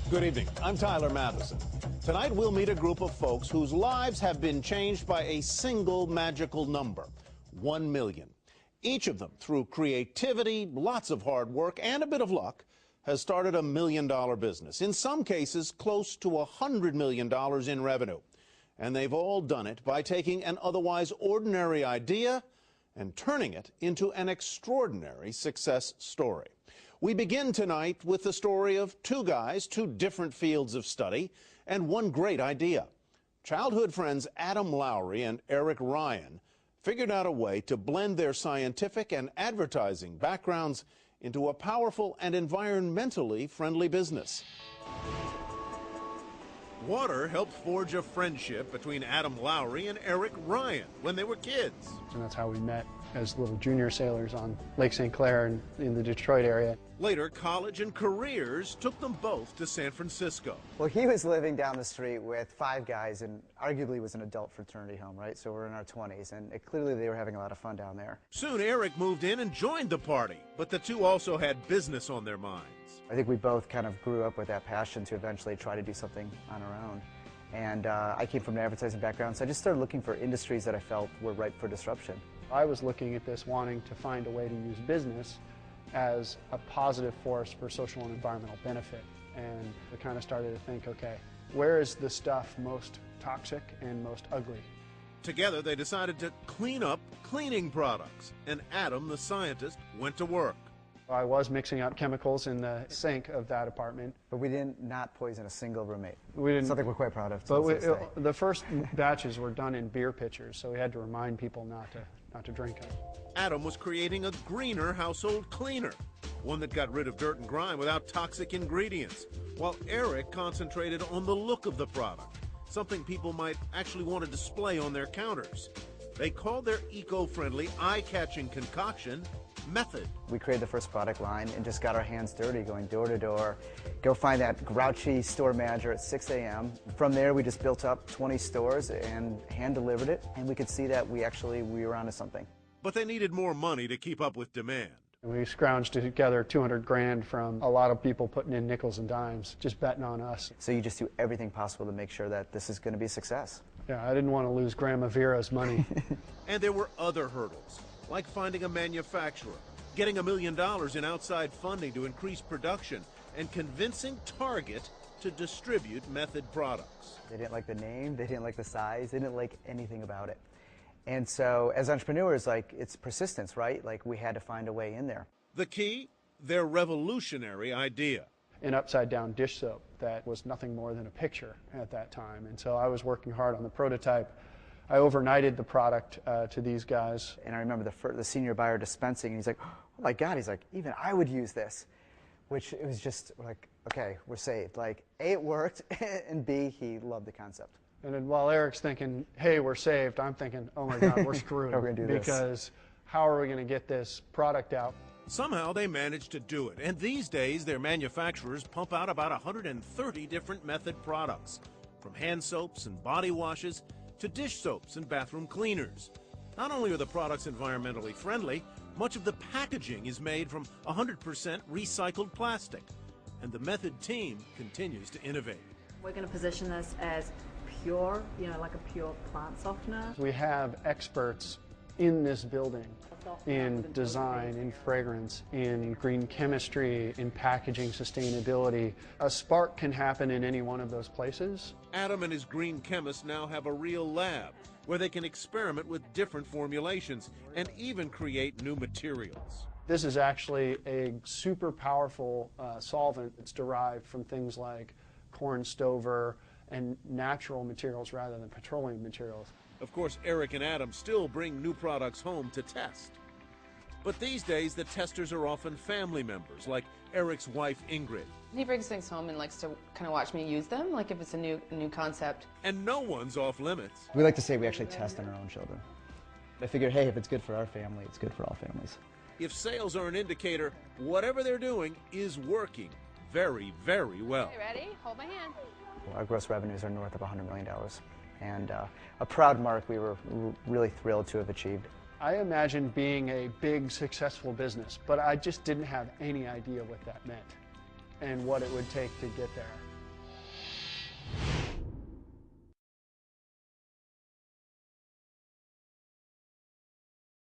Good evening. I'm Tyler Matheson. Tonight we'll meet a group of folks whose lives have been changed by a single magical number, 1 million. Each of them, through creativity, lots of hard work, and a bit of luck, has started a $1 million business. In some cases, close to $100 million in revenue. And they've all done it by taking an otherwise ordinary idea and turning it into an extraordinary success story. We begin tonight with the story of two guys, two different fields of study, and one great idea. Childhood friends Adam Lowry and Eric Ryan figured out a way to blend their scientific and advertising backgrounds into a powerful and environmentally friendly business. Water helped forge a friendship between Adam Lowry and Eric Ryan when they were kids. And that's how we met as little junior sailors on Lake St. Clair and in the Detroit area. Later, college and careers took them both to San Francisco. Well, he was living down the street with 5 guys and arguably was an adult fraternity home, right? So we're in our 20s, and clearly they were having a lot of fun down there. Soon, Eric moved in and joined the party, but the two also had business on their minds. I think we both kind of grew up with that passion to eventually try to do something on our own. And I came from an advertising background, so I just started looking for industries that I felt were ripe for disruption. I was looking at this wanting to find a way to use business as a positive force for social and environmental benefit. And I kind of started to think, okay, where is the stuff most toxic and most ugly? Together, they decided to clean up cleaning products, and Adam, the scientist, went to work. I was mixing up chemicals in the sink of that apartment. But we didn't not poison a single roommate. We didn't. Something we're quite proud of. But the first batches were done in beer pitchers, so we had to remind people not to drink them. Adam was creating a greener household cleaner, one that got rid of dirt and grime without toxic ingredients, while Eric concentrated on the look of the product, something people might actually want to display on their counters. They called their eco-friendly, eye-catching concoction Method. We created the first product line and just got our hands dirty going door to door. Go find that grouchy store manager at 6 a.m. From there, we just built up 20 stores and hand delivered it, and we could see that we were onto something. But they needed more money to keep up with demand. We scrounged together 200 grand from a lot of people putting in nickels and dimes, just betting on us. So you just do everything possible to make sure that this is going to be a success. Yeah, I didn't want to lose Grandma Vera's money. And there were other hurdles, like finding a manufacturer, getting $1 million in outside funding to increase production, and convincing Target to distribute Method products. They didn't like the name, they didn't like the size, they didn't like anything about it. And so as entrepreneurs, it's persistence, right? We had to find a way in there. The key? Their revolutionary idea. An upside-down dish soap that was nothing more than a picture at that time. And so I was working hard on the prototype. I overnighted the product to these guys. And I remember the senior buyer dispensing, and he's like, oh my God, he's like, even I would use this. Which it was just like, okay, we're saved. A, it worked, and B, he loved the concept. And then while Eric's thinking, hey, we're saved, I'm thinking, oh my God, we're screwed. How are we gonna do this? Because how are we going to get this product out? Somehow they managed to do it. And these days, their manufacturers pump out about 130 different Method products, from hand soaps and body washes to dish soaps and bathroom cleaners. Not only are the products environmentally friendly, much of the packaging is made from 100% recycled plastic. And the Method team continues to innovate. We're going to position this as pure, like a pure plant softener. We have experts in this building in design, in fragrance, in green chemistry, in packaging sustainability. A spark can happen in any one of those places. Adam and his green chemists now have a real lab where they can experiment with different formulations and even create new materials. This is actually a super powerful solvent that's derived from things like corn stover and natural materials rather than petroleum materials. Of course, Eric and Adam still bring new products home to test. But these days, the testers are often family members, like Eric's wife, Ingrid. He brings things home and likes to kind of watch me use them, like if it's a new concept. And no one's off limits. We like to say we actually test on our own children. I figured, hey, if it's good for our family, it's good for all families. If sales are an indicator, whatever they're doing is working very, very well. Okay, ready? Hold my hand. Our gross revenues are north of $100 million. And a proud mark we were really thrilled to have achieved. I imagined being a big, successful business, but I just didn't have any idea what that meant and what it would take to get there.